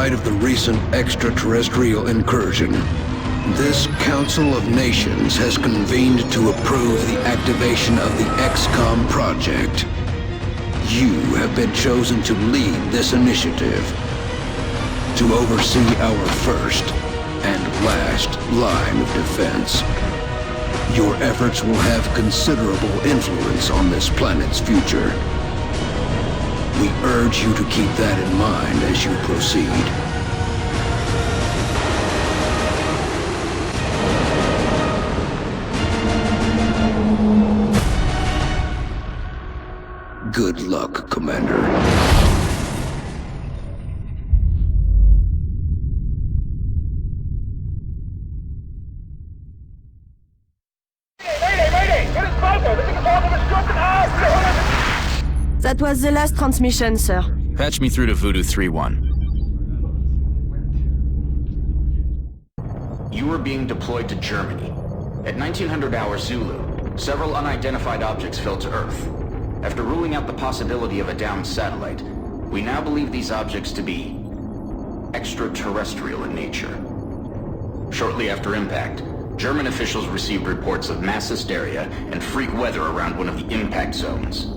light of the recent extraterrestrial incursion, this Council of Nations has convened to approve the activation of the XCOM project. You have been chosen to lead this initiative, to oversee our first and last line of defense. Your efforts will have considerable influence on this planet's future. We urge you to keep that in mind as you proceed. Good luck, Commander. That was the last transmission, sir. Patch me through to Voodoo 3-1. You are being deployed to Germany. At 1900 hours Zulu, several unidentified objects fell to Earth. After ruling out the possibility of a downed satellite, we now believe these objects to be extraterrestrial in nature. Shortly after impact, German officials received reports of mass hysteria and freak weather around one of the impact zones.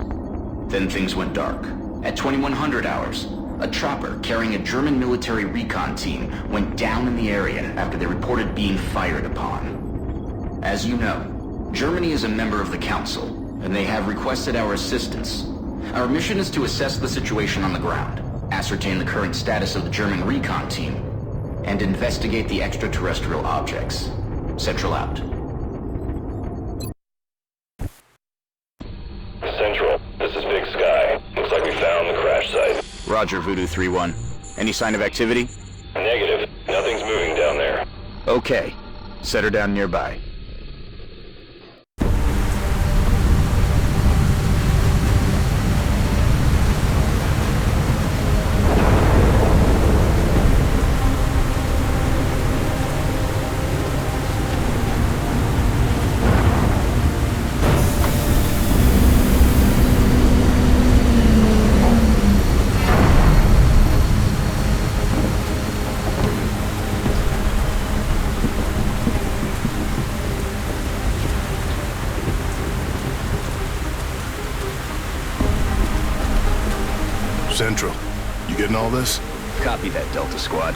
Then things went dark. At 2100 hours, a chopper carrying a German military recon team went down in the area after they reported being fired upon. As you know, Germany is a member of the Council, and they have requested our assistance. Our mission is to assess the situation on the ground, ascertain the current status of the German recon team, and investigate the extraterrestrial objects. Central out. Central, this is Big Sky. Looks like we found the crash site. Roger, Voodoo 3-1. Any sign of activity? Negative. Nothing's moving down there. Okay. Set her down nearby. Central, you getting all this? Copy that, Delta Squad.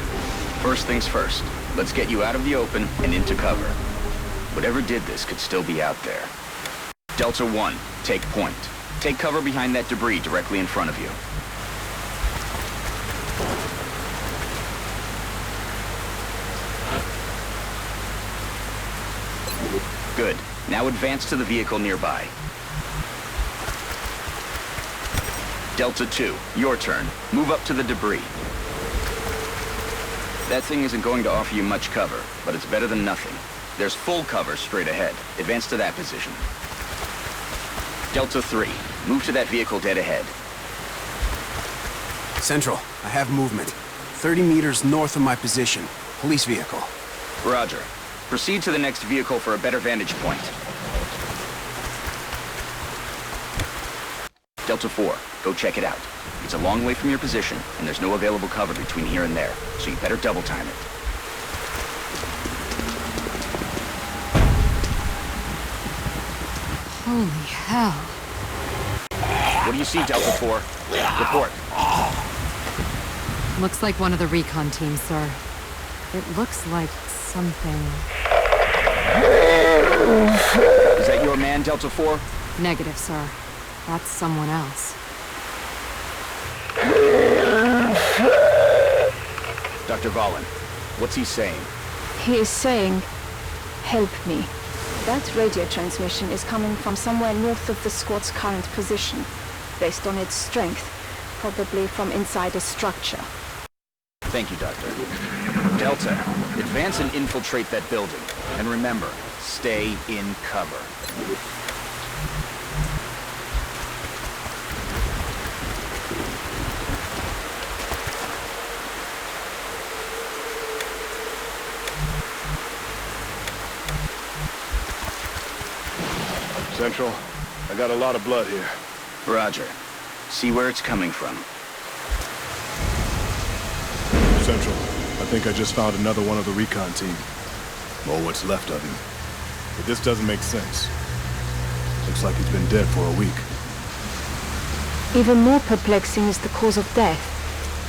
First things first, let's get you out of the open and into cover. Whatever did this could still be out there. Delta 1, take point. Take cover behind that debris directly in front of you. Good. Now advance to the vehicle nearby. Delta 2, your turn. Move up to the debris. That thing isn't going to offer you much cover, but it's better than nothing. There's full cover straight ahead. Advance to that position. Delta 3, move to that vehicle dead ahead. Central, I have movement. 30 meters north of my position. Police vehicle. Roger. Proceed to the next vehicle for a better vantage point. Delta 4, go check it out. It's a long way from your position, and there's no available cover between here and there, so you better double time it. Holy hell. What do you see, Delta 4? Report. Looks like one of the recon teams, sir. It looks like something... Is that your man, Delta 4? Negative, sir. That's someone else. Dr. Valen, what's he saying? He is saying, help me. That radio transmission is coming from somewhere north of the squad's current position. Based on its strength, probably from inside a structure. Thank you, Doctor. Delta, advance and infiltrate that building. And remember, stay in cover. Central, I got a lot of blood here. Roger. See where it's coming from. Central, think I just found another one of the recon team. Or what's left of him. But this doesn't make sense. Looks like he's been dead for a week. Even more perplexing is the cause of death.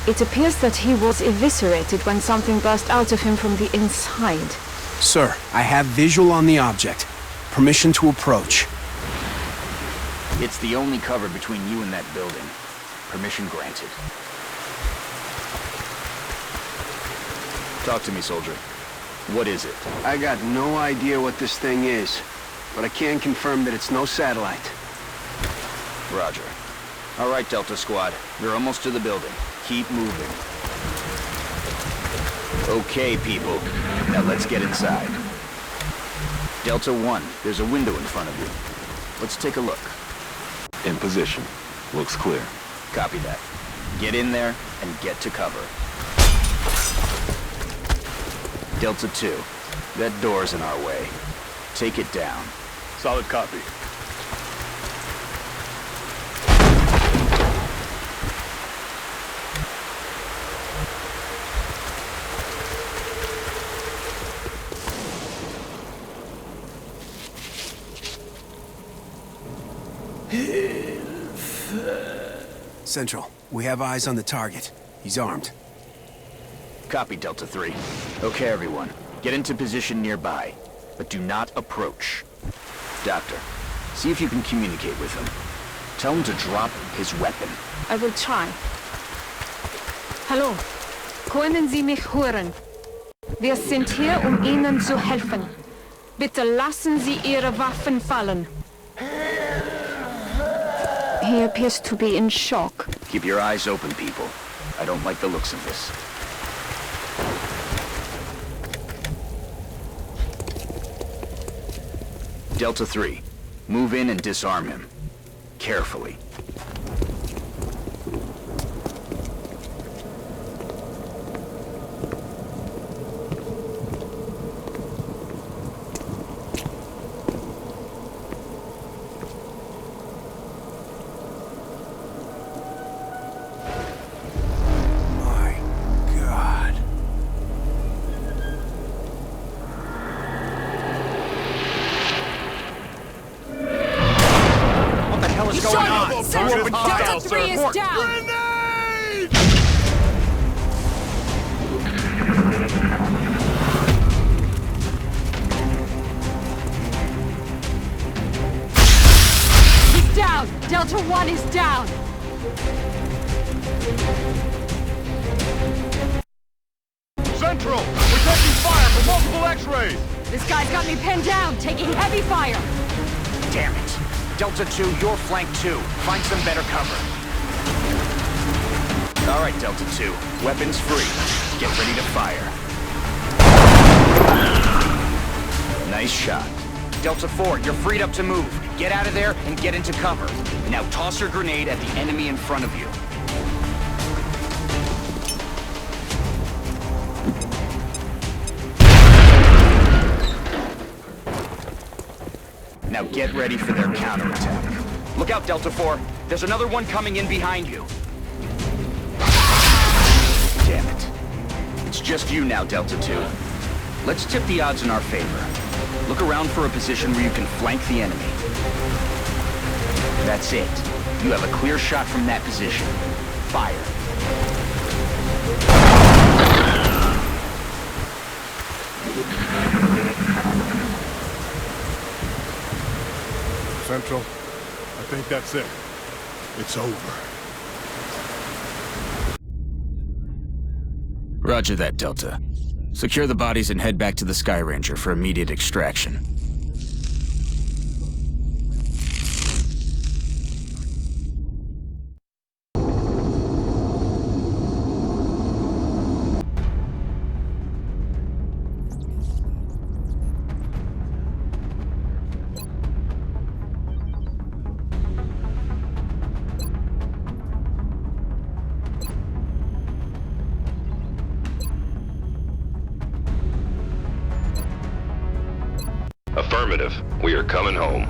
It appears that he was eviscerated when something burst out of him from the inside. Sir, I have visual on the object. Permission to approach. It's the only cover between you and that building. Permission granted. Talk to me, soldier. What is it? I got no idea what this thing is, but I can confirm that it's no satellite. Roger. All right, Delta Squad. We're almost to the building. Keep moving. Okay, people. Now let's get inside. Delta 1, there's a window in front of you. Let's take a look. In position. Looks clear. Copy that. Get in there and get to cover. Delta 2, that door's in our way. Take it down. Solid copy. Central, we have eyes on the target. He's armed. Copy, Delta 3. Okay, everyone. Get into position nearby, but do not approach. Doctor, see if you can communicate with him. Tell him to drop his weapon. I will try. Hallo, können Sie mich hören? Wir sind hier, Ihnen zu helfen. Bitte lassen Sie Ihre Waffen fallen. He appears to be in shock. Keep your eyes open, people. I don't like the looks of this. Delta 3, move in and disarm him. Carefully. Delta 3 is down! He's down! Delta 1 is down! Central! We're taking fire from multiple X-rays! This guy's got me pinned down, taking heavy fire! Damn it! Delta 2, you're flank 2. Find some better cover. All right, Delta 2. Weapons free. Get ready to fire. Nice shot. Delta 4, you're freed up to move. Get out of there and get into cover. Now toss your grenade at the enemy in front of you. Now get ready for their counterattack. Look out, Delta 4. There's another one coming in behind you. Damn it. It's just you now, Delta 2. Let's tip the odds in our favor. Look around for a position where you can flank the enemy. That's it. You have a clear shot from that position. Fire. Central, I think that's it. It's over. Roger that, Delta. Secure the bodies and head back to the Sky Ranger for immediate extraction. Affirmative. We are coming home.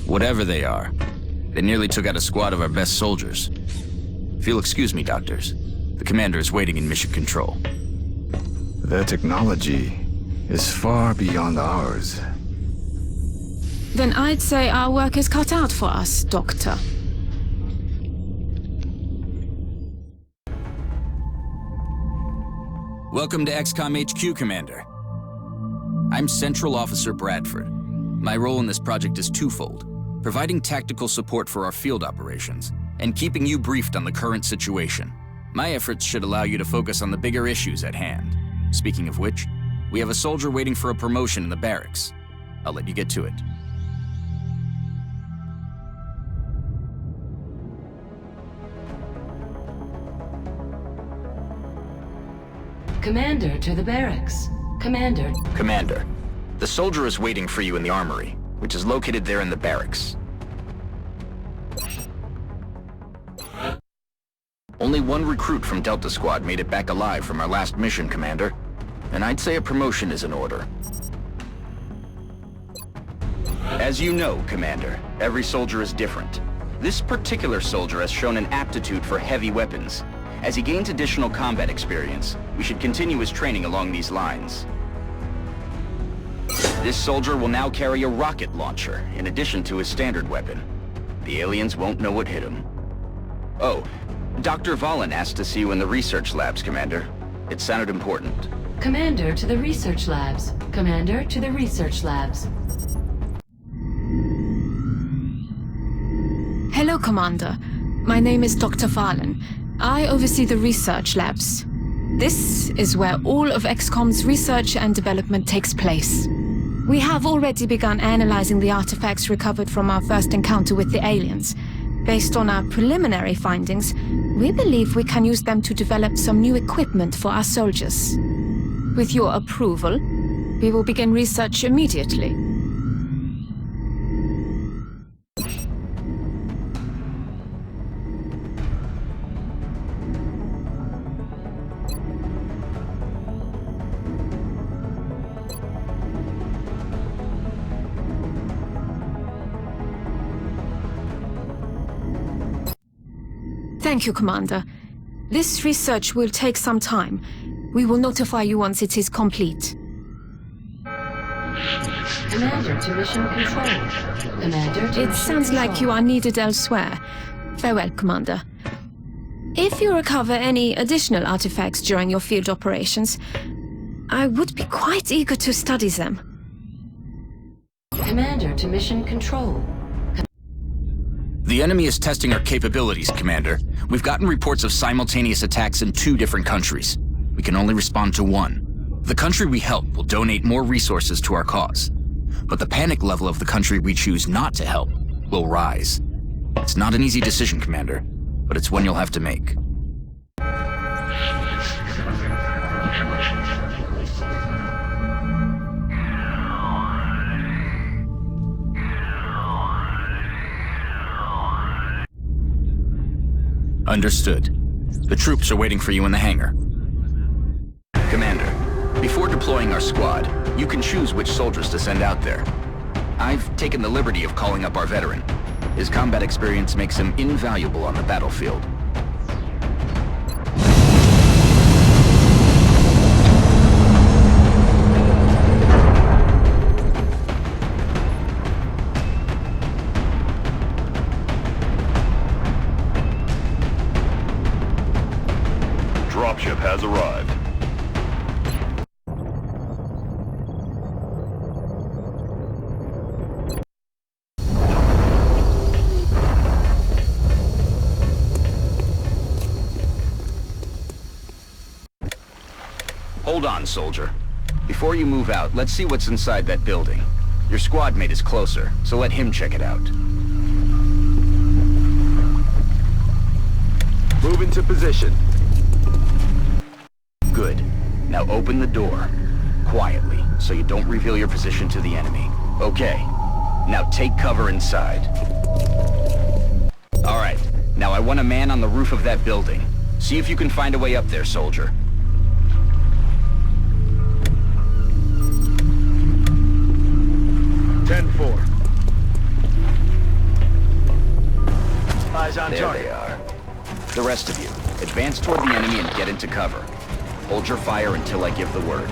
Whatever they are, they nearly took out a squad of our best soldiers. If you'll excuse me, doctors, the commander is waiting in mission control. Their technology is far beyond ours. Then I'd say our work is cut out for us, Doctor. Welcome to XCOM HQ, Commander. I'm Central Officer Bradford. My role in this project is twofold: providing tactical support for our field operations, and keeping you briefed on the current situation. My efforts should allow you to focus on the bigger issues at hand. Speaking of which, we have a soldier waiting for a promotion in the barracks. I'll let you get to it. Commander to the barracks. Commander. Commander, the soldier is waiting for you in the armory, which is located there in the barracks. Only one recruit from Delta Squad made it back alive from our last mission, Commander. And I'd say a promotion is in order. As you know, Commander, every soldier is different. This particular soldier has shown an aptitude for heavy weapons. As he gains additional combat experience, we should continue his training along these lines. This soldier will now carry a rocket launcher, in addition to his standard weapon. The aliens won't know what hit him. Oh, Dr. Vahlen asked to see you in the research labs, Commander. It sounded important. Commander to the research labs. Commander to the research labs. Hello, Commander. My name is Dr. Vahlen. I oversee the research labs. This is where all of XCOM's research and development takes place. We have already begun analyzing the artifacts recovered from our first encounter with the aliens. Based on our preliminary findings, we believe we can use them to develop some new equipment for our soldiers. With your approval, we will begin research immediately. Thank you, Commander. This research will take some time. We will notify you once it is complete. Commander to mission control. Commander to It sounds like you are needed elsewhere. Farewell, Commander. If you recover any additional artifacts during your field operations, I would be quite eager to study them. Commander to mission control. The enemy is testing our capabilities, Commander. We've gotten reports of simultaneous attacks in 2 different countries. We can only respond to one. The country we help will donate more resources to our cause. But the panic level of the country we choose not to help will rise. It's not an easy decision, Commander, but it's one you'll have to make. Understood. The troops are waiting for you in the hangar. Commander, before deploying our squad, you can choose which soldiers to send out there. I've taken the liberty of calling up our veteran. His combat experience makes him invaluable on the battlefield. Dropship has arrived. Hold on, soldier. Before you move out, let's see what's inside that building. Your squad mate is closer, so let him check it out. Move into position. Good. Now open the door. Quietly, so you don't reveal your position to the enemy. Okay. Now take cover inside. Alright. Now I want a man on the roof of that building. See if you can find a way up there, soldier. on there target. They are. The rest of you, advance toward the enemy and get into cover. Hold your fire until I give the word.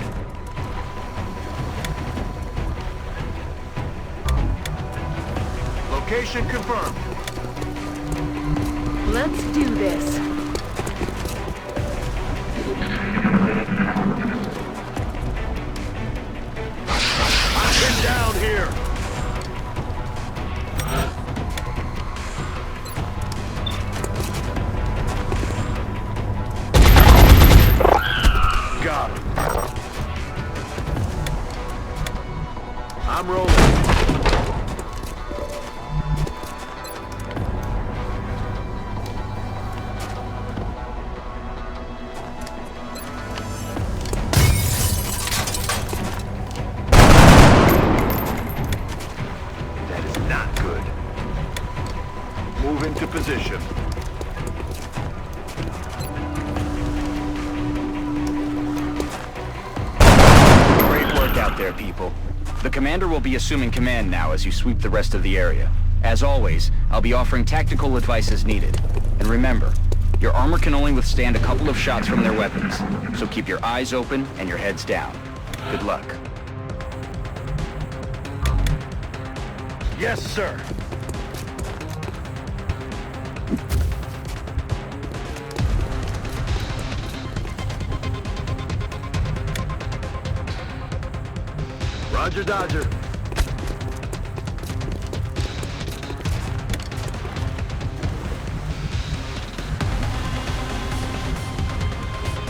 Location confirmed. Let's do this. Get down here. Got him. I'm rolling. That is not good. Move into position. Great work out there, people. The commander will be assuming command now as you sweep the rest of the area. As always, I'll be offering tactical advice as needed. And remember, your armor can only withstand a couple of shots from their weapons, so keep your eyes open and your heads down. Good luck. Yes, sir. Roger, Dodger.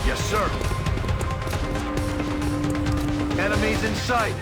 Yes, sir. Enemies in sight.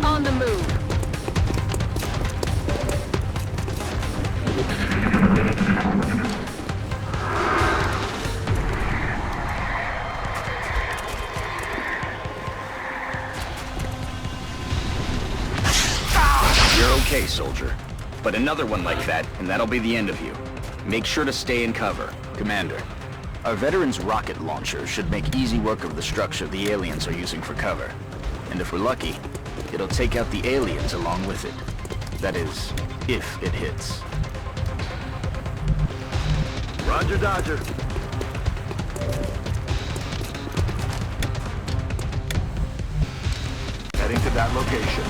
On the move. You're okay, soldier. But another one like that, and that'll be the end of you. Make sure to stay in cover, Commander. Our veteran's rocket launcher should make easy work of the structure the aliens are using for cover. And if we're lucky, it'll take out the aliens along with it. That is, if it hits. Roger, Dodger. Heading to that location.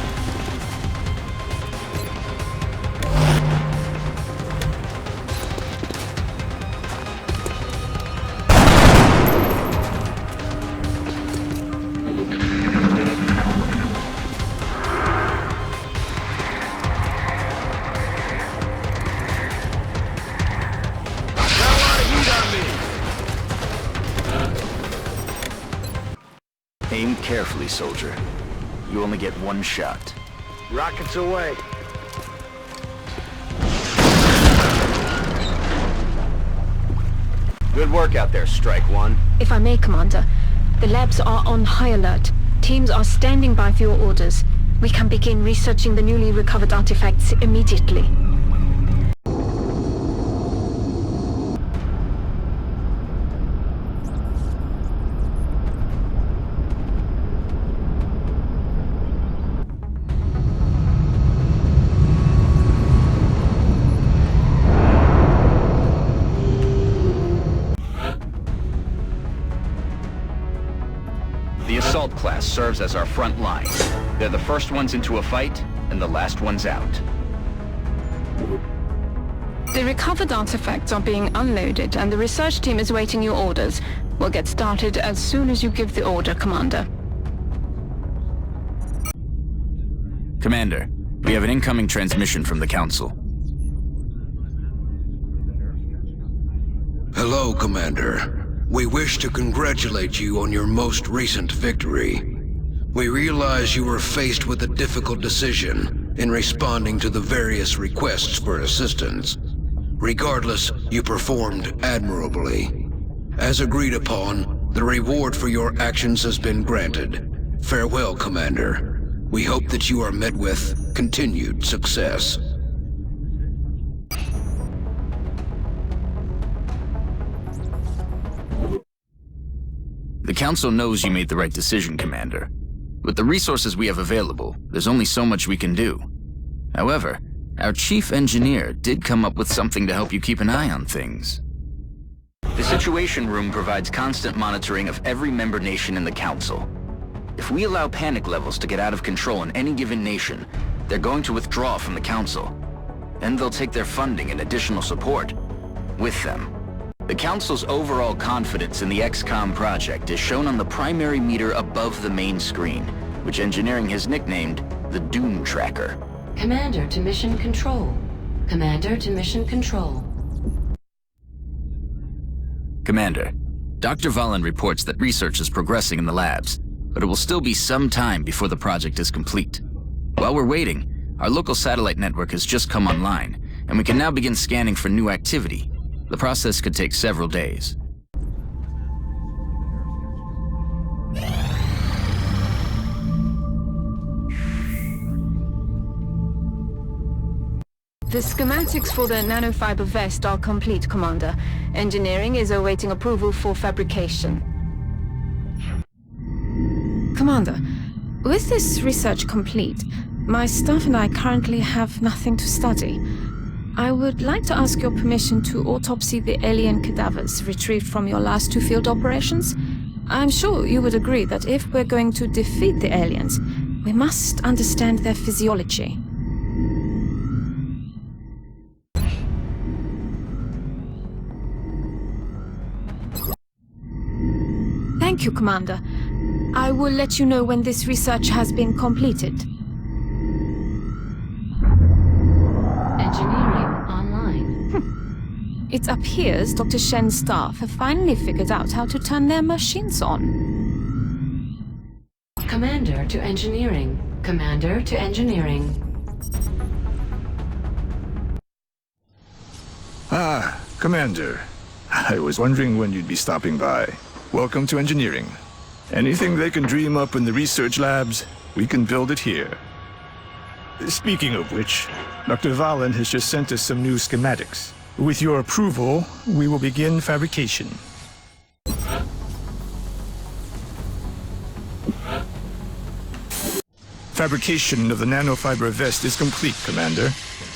Aim carefully, soldier. You only get one shot. Rockets away. Good work out there, Strike One. If I may, Commander, the labs are on high alert. Teams are standing by for your orders. We can begin researching the newly recovered artifacts immediately. assault class serves as our front line. They're the first ones into a fight, and the last ones out. The recovered artifacts are being unloaded, and the research team is waiting your orders. We'll get started as soon as you give the order, Commander. Commander, we have an incoming transmission from the Council. Hello, Commander. We wish to congratulate you on your most recent victory. We realize you were faced with a difficult decision in responding to the various requests for assistance. Regardless, you performed admirably. As agreed upon, the reward for your actions has been granted. Farewell, Commander. We hope that you are met with continued success. The Council knows you made the right decision, Commander. With the resources we have available, there's only so much we can do. However, our chief engineer did come up with something to help you keep an eye on things. The Situation Room provides constant monitoring of every member nation in the Council. If we allow panic levels to get out of control in any given nation, they're going to withdraw from the Council. And they'll take their funding and additional support with them. The Council's overall confidence in the XCOM project is shown on the primary meter above the main screen, which engineering has nicknamed the Doom Tracker. Commander to Mission Control. Commander to Mission Control. Commander, Dr. Vahlen reports that research is progressing in the labs, but it will still be some time before the project is complete. While we're waiting, our local satellite network has just come online, and we can now begin scanning for new activity. The process could take several days. The schematics for the nanofiber vest are complete, Commander. Engineering is awaiting approval for fabrication. Commander, with this research complete, my staff and I currently have nothing to study. I would like to ask your permission to autopsy the alien cadavers retrieved from your last two field operations. I'm sure you would agree that if we're going to defeat the aliens, we must understand their physiology. Thank you, Commander. I will let you know when this research has been completed. Engineering online. It appears Dr. Shen's staff have finally figured out how to turn their machines on. Commander to Engineering. Commander to Engineering. Ah, Commander. I was wondering when you'd be stopping by. Welcome to Engineering. Anything they can dream up in the research labs, we can build it here. Speaking of which, Dr. Vahlen has just sent us some new schematics. With your approval, we will begin fabrication. Fabrication of the nanofiber vest is complete, Commander.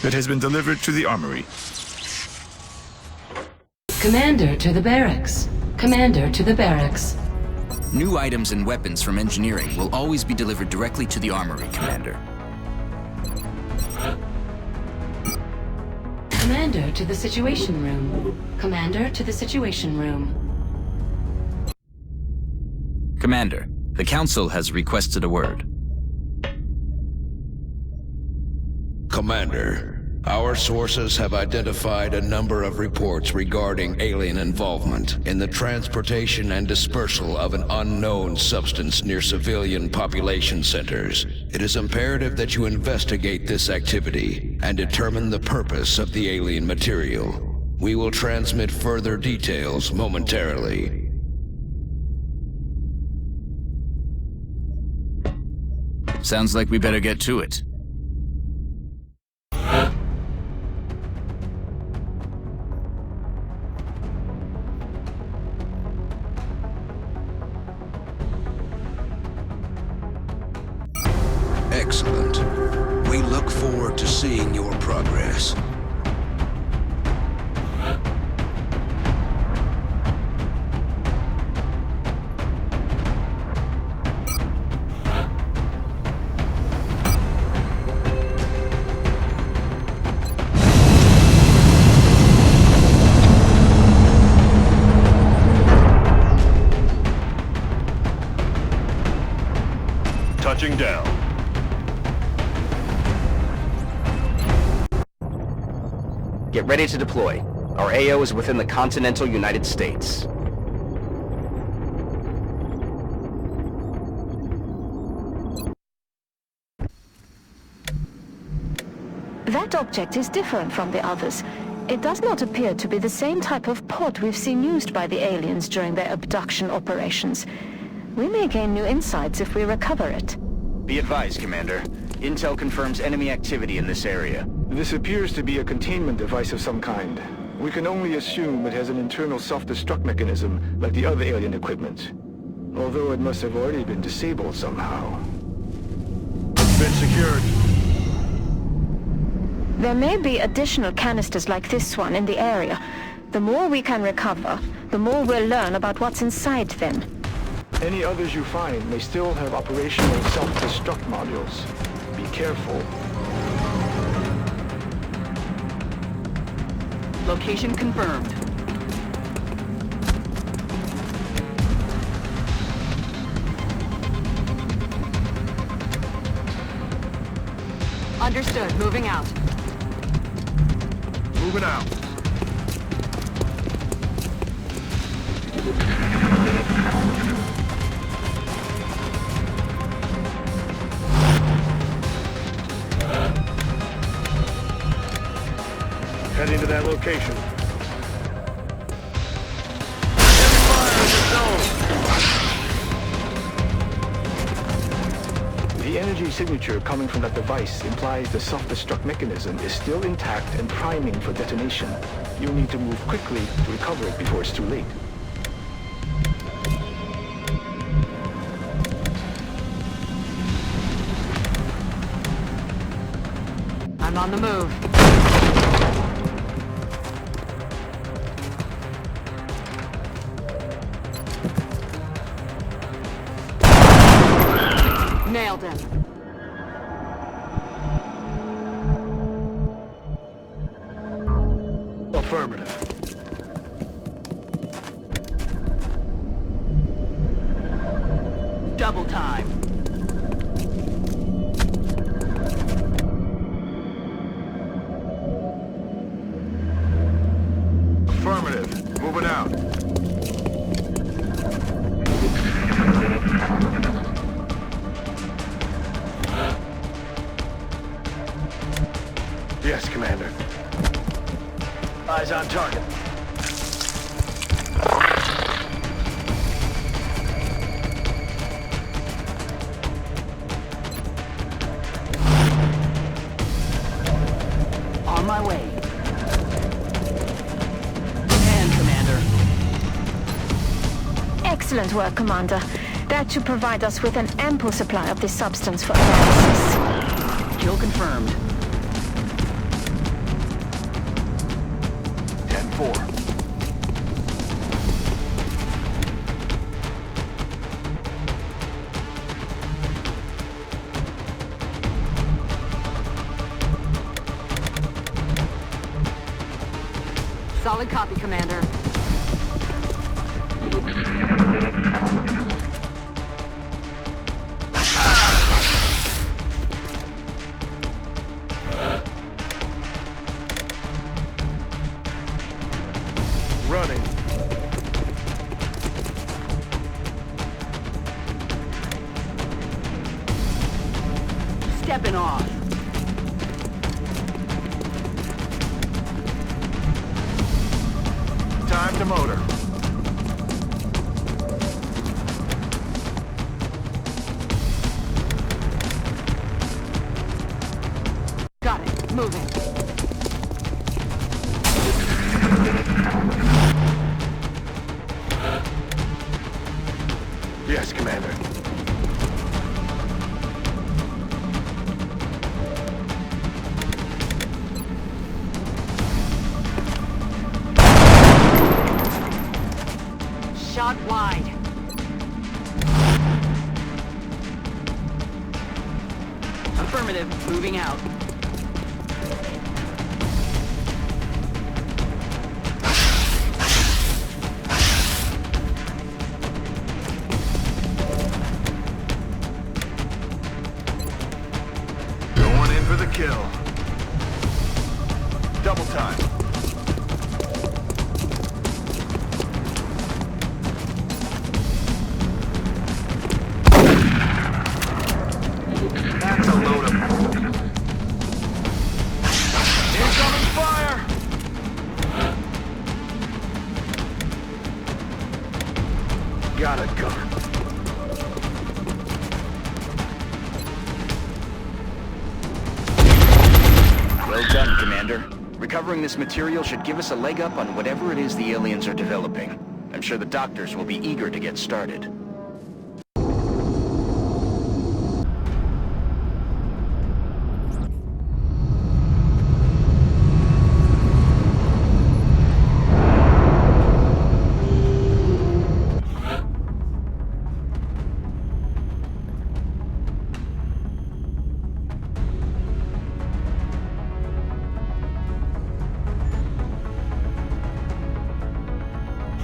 It has been delivered to the armory. Commander to the barracks. Commander to the barracks. New items and weapons from engineering will always be delivered directly to the armory, Commander. Commander to the Situation Room. Commander to the Situation Room. Commander, the Council has requested a word. Commander, our sources have identified a number of reports regarding alien involvement in the transportation and dispersal of an unknown substance near civilian population centers. It is imperative that you investigate this activity and determine the purpose of the alien material. We will transmit further details momentarily. Sounds like we better get to it. Excellent. We look forward to seeing your progress. Touching down. Get ready to deploy. Our AO is within the continental United States. That object is different from the others. It does not appear to be the same type of pod we've seen used by the aliens during their abduction operations. We may gain new insights if we recover it. Be advised, Commander. Intel confirms enemy activity in this area. This appears to be a containment device of some kind. We can only assume it has an internal self-destruct mechanism like the other alien equipment. Although it must have already been disabled somehow. It's been secured. There may be additional canisters like this one in the area. The more we can recover, the more we'll learn about what's inside them. Any others you find may still have operational self-destruct modules. Be careful. Location confirmed. Understood. Moving out. Moving out. Heading to that location. The energy signature coming from that device implies the self-destruct mechanism is still intact and priming for detonation. You'll need to move quickly to recover it before it's too late. I'm on the move. Nailed him. Affirmative. Double time. Affirmative. Moving out. Yes, Commander. Eyes on target. On my way. And, Commander. Excellent work, Commander. That should provide us with an ample supply of this substance for analysis. Kill confirmed. 10-4. Solid copy, Commander. Running. Stepping off. Time to motor. Got it. Moving. Yes, Commander. Shot wide. Affirmative. Moving out. double time. That's a load of... Incoming fire! Gotta go. Well done, Commander. Recovering this material should give us a leg up on whatever it is the aliens are developing. I'm sure the doctors will be eager to get started.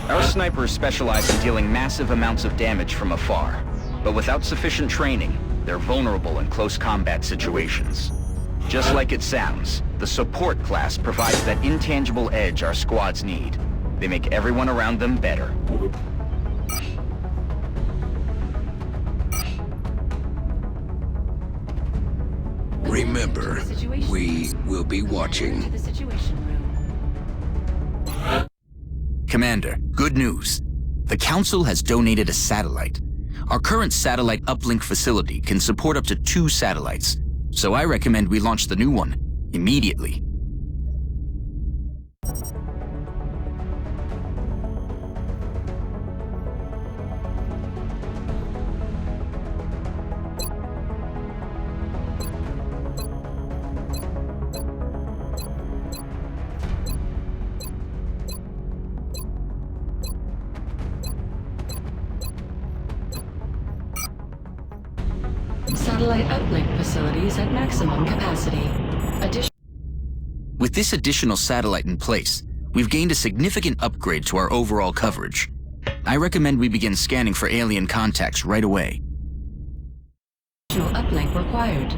Our snipers specialize in dealing massive amounts of damage from afar, but without sufficient training, they're vulnerable in close combat situations. Just like it sounds, the support class provides that intangible edge our squads need. They make everyone around them better. Remember, we will be watching. Commander, good news. The Council has donated a satellite. Our current satellite uplink facility can support up to 2 satellites, so I recommend we launch the new one immediately. Satellite uplink facilities at maximum capacity. With this additional satellite in place, we've gained a significant upgrade to our overall coverage. I recommend we begin scanning for alien contacts right away. Additional uplink required.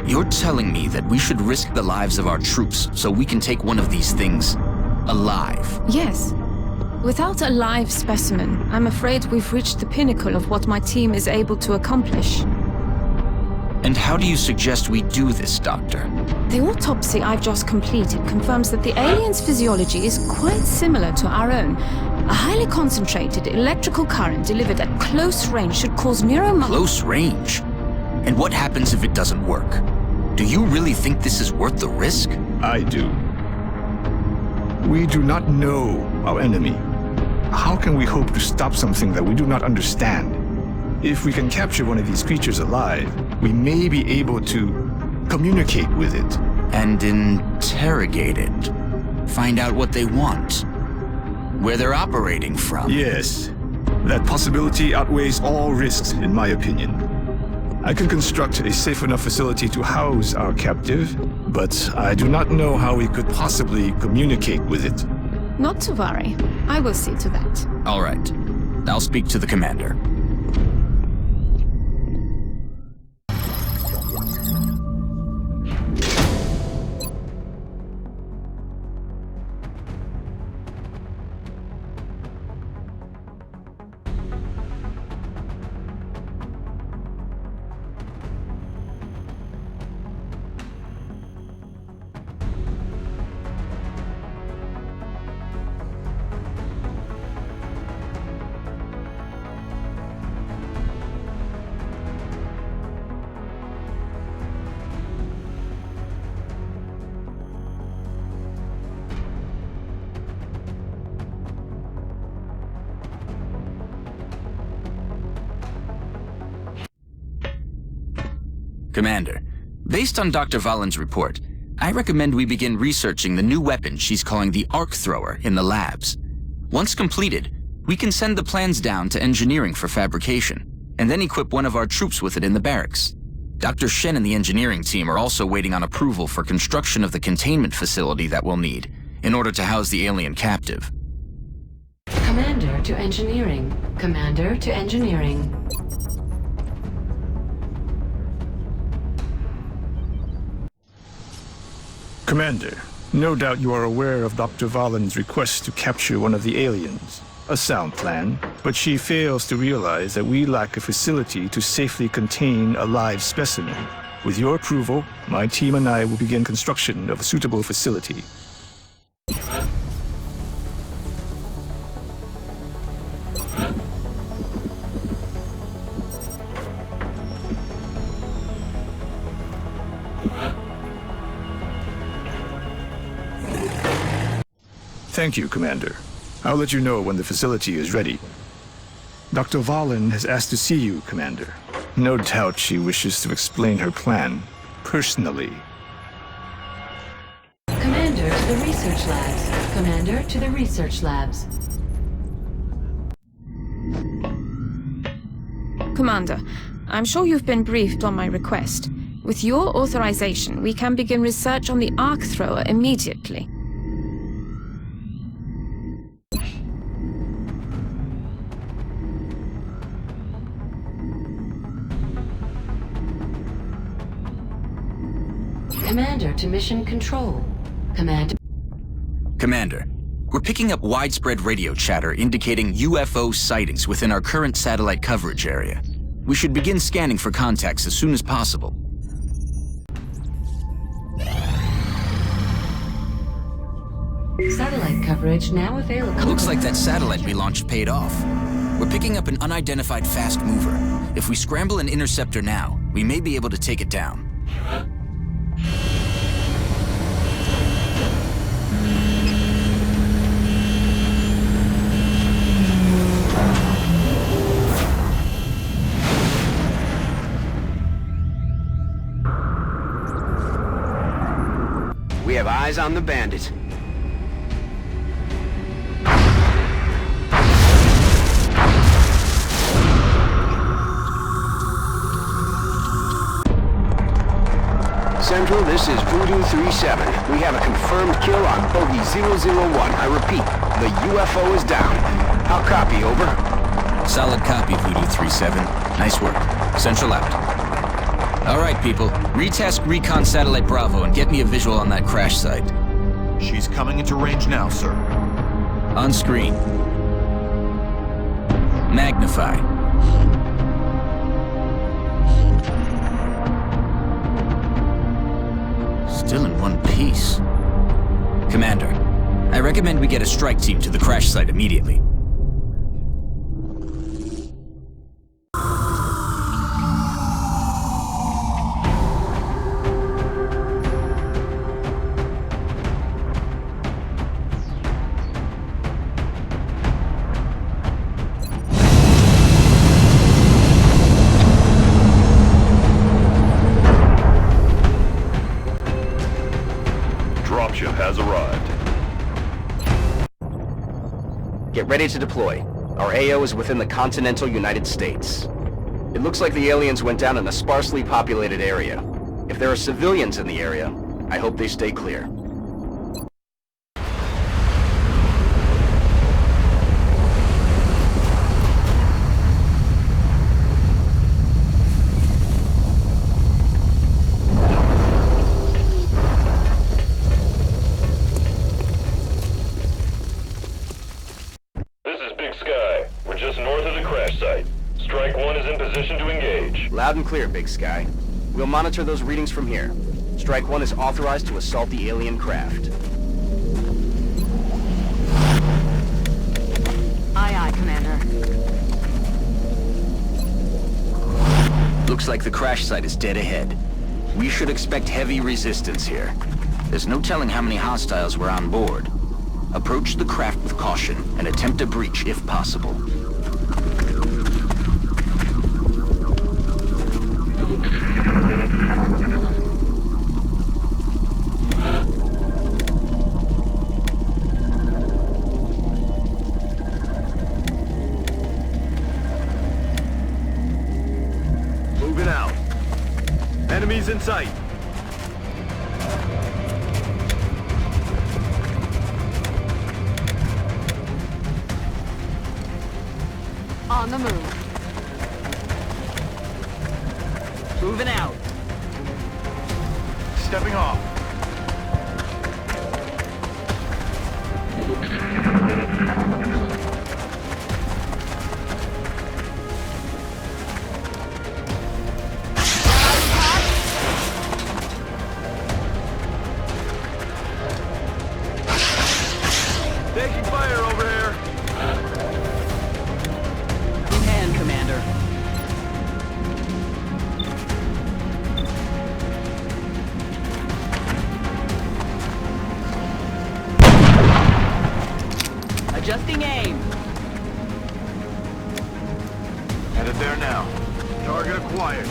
You're telling me that we should risk the lives of our troops so we can take one of these things alive? Yes. Without a live specimen, I'm afraid we've reached the pinnacle of what my team is able to accomplish. And how do you suggest we do this, Doctor? The autopsy I've just completed confirms that the alien's physiology is quite similar to our own. A highly concentrated electrical current delivered at close range should cause Close range? And what happens if it doesn't work? Do you really think this is worth the risk? I do. We do not know our enemy. How can we hope to stop something that we do not understand? If we can capture one of these creatures alive, we may be able to communicate with it. And interrogate it. Find out what they want. Where they're operating from. Yes. That possibility outweighs all risks, in my opinion. I can construct a safe enough facility to house our captive, but I do not know how we could possibly communicate with it. Not to worry. I will see to that. All right. I'll speak to the commander. Commander, based on Dr. Valen's report, I recommend we begin researching the new weapon she's calling the Arc Thrower in the labs. Once completed, we can send the plans down to engineering for fabrication, and then equip one of our troops with it in the barracks. Dr. Shen and the engineering team are also waiting on approval for construction of the containment facility that we'll need in order to house the alien captive. Commander to engineering. Commander to engineering. Commander, no doubt you are aware of Dr. Valen's request to capture one of the aliens. A sound plan, but she fails to realize that we lack a facility to safely contain a live specimen. With your approval, my team and I will begin construction of a suitable facility. Thank you, Commander. I'll let you know when the facility is ready. Dr. Valen has asked to see you, Commander. No doubt she wishes to explain her plan, personally. Commander to the research labs. Commander to the research labs. Commander, I'm sure you've been briefed on my request. With your authorization, we can begin research on the arc thrower immediately. Commander to mission control. Commander, we're picking up widespread radio chatter indicating UFO sightings within our current satellite coverage area. We should begin scanning for contacts as soon as possible. Satellite coverage now available. Looks like that satellite we launched paid off. We're picking up an unidentified fast mover. If we scramble an interceptor now, we may be able to take it down. We have eyes on the bandit. Central, this is Voodoo 37. We have a confirmed kill on Bogey 001. I repeat, the UFO is down. I'll copy, over. Solid copy, Voodoo 37. Nice work. Central out. All right, people. Retask Recon Satellite Bravo and get me a visual on that crash site. She's coming into range now, sir. On screen. Magnify. Still in one piece. Commander, I recommend we get a strike team to the crash site immediately. Dropship has arrived. Get ready to deploy. Our AO is within the continental United States. It looks like the aliens went down in a sparsely populated area. If there are civilians in the area, I hope they stay clear. Loud and clear, Big Sky. We'll monitor those readings from here. Strike 1 is authorized to assault the alien craft. Aye, aye, Commander. Looks like the crash site is dead ahead. We should expect heavy resistance here. There's no telling how many hostiles were on board. Approach the craft with caution and attempt a breach if possible. Moving out. Enemies in sight. On the move. Moving out. Stepping off. Headed there now. Target acquired.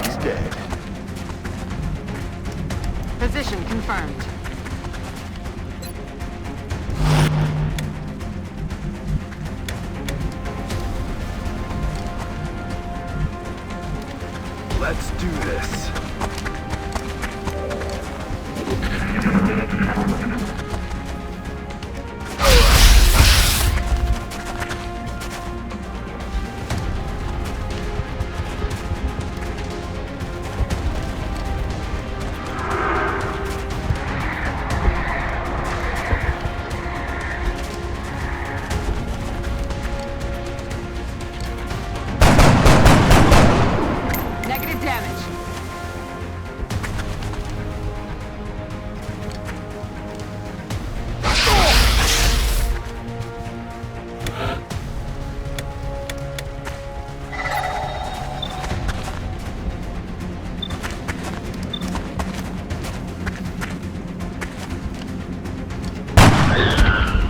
He's dead. Position confirmed. Let's do this. Negative damage.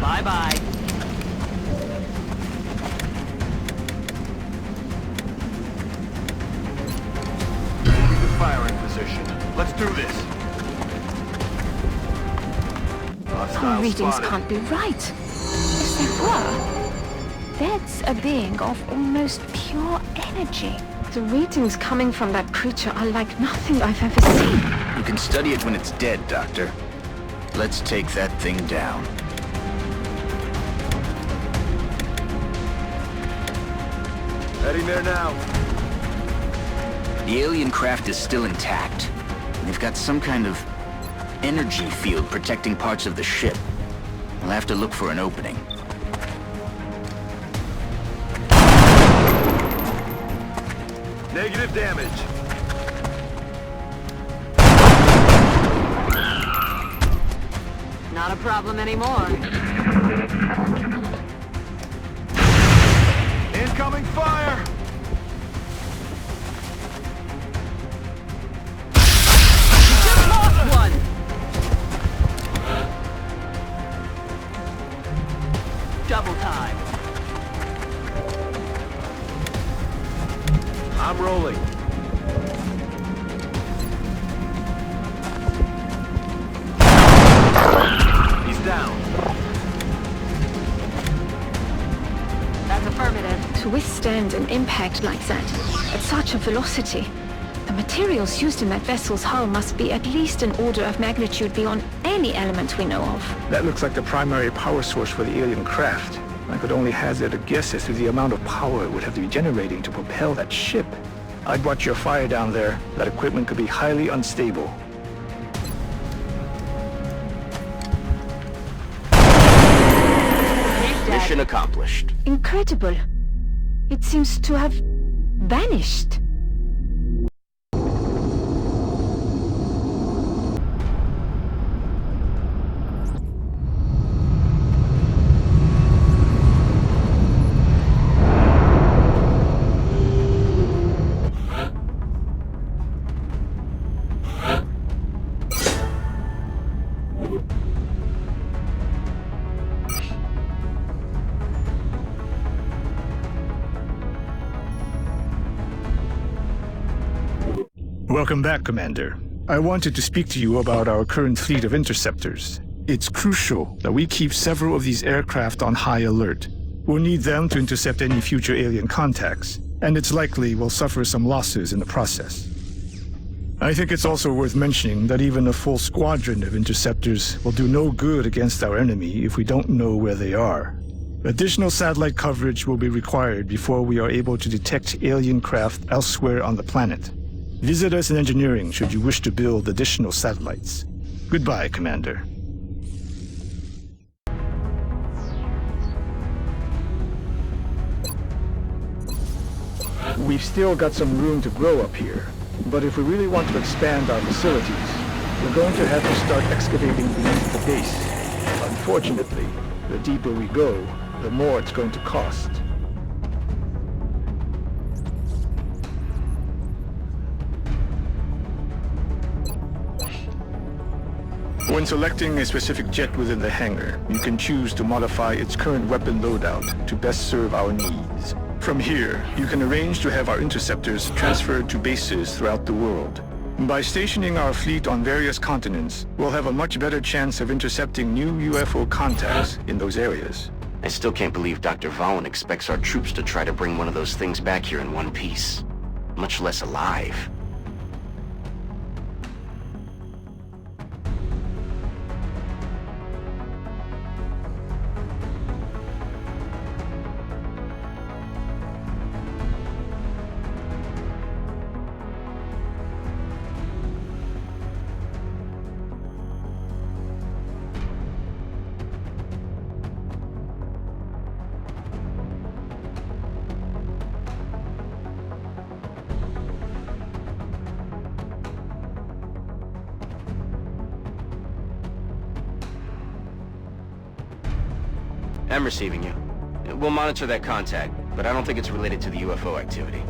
Bye-bye. Firing position. Let's do this. Our Hostile readings spotted. can't be right. If they were, that's a being of almost pure energy. The readings coming from that creature are like nothing I've ever seen. You can study it when it's dead, Doctor. Let's take that thing down. Heading there now. The alien craft is still intact. They've got some kind of energy field protecting parts of the ship. We'll have to look for an opening. Negative damage. Not a problem anymore. Incoming fire! Just lost one! Double time. I'm rolling. He's down. That's affirmative. To withstand an impact like that, at such a velocity, the materials used in that vessel's hull must be at least an order of magnitude beyond any element we know of. That looks like the primary power source for the alien craft. I could only hazard a guess as to the amount of power it would have to be generating to propel that ship. I'd watch your fire down there. That equipment could be highly unstable. Mission accomplished. Incredible. It seems to have vanished. Welcome back, Commander. I wanted to speak to you about our current fleet of interceptors. It's crucial that we keep several of these aircraft on high alert. We'll need them to intercept any future alien contacts, and it's likely we'll suffer some losses in the process. I think it's also worth mentioning that even a full squadron of interceptors will do no good against our enemy if we don't know where they are. Additional satellite coverage will be required before we are able to detect alien craft elsewhere on the planet. Visit us in engineering should you wish to build additional satellites. Goodbye, Commander. We've still got some room to grow up here, but if we really want to expand our facilities, we're going to have to start excavating beneath the base. Unfortunately, the deeper we go, the more it's going to cost. When selecting a specific jet within the hangar, you can choose to modify its current weapon loadout to best serve our needs. From here, you can arrange to have our interceptors transferred to bases throughout the world. By stationing our fleet on various continents, we'll have a much better chance of intercepting new UFO contacts in those areas. I still can't believe Dr. Vaughn expects our troops to try to bring one of those things back here in one piece. Much less alive. I'm receiving you. We'll monitor that contact, but I don't think it's related to the UFO activity.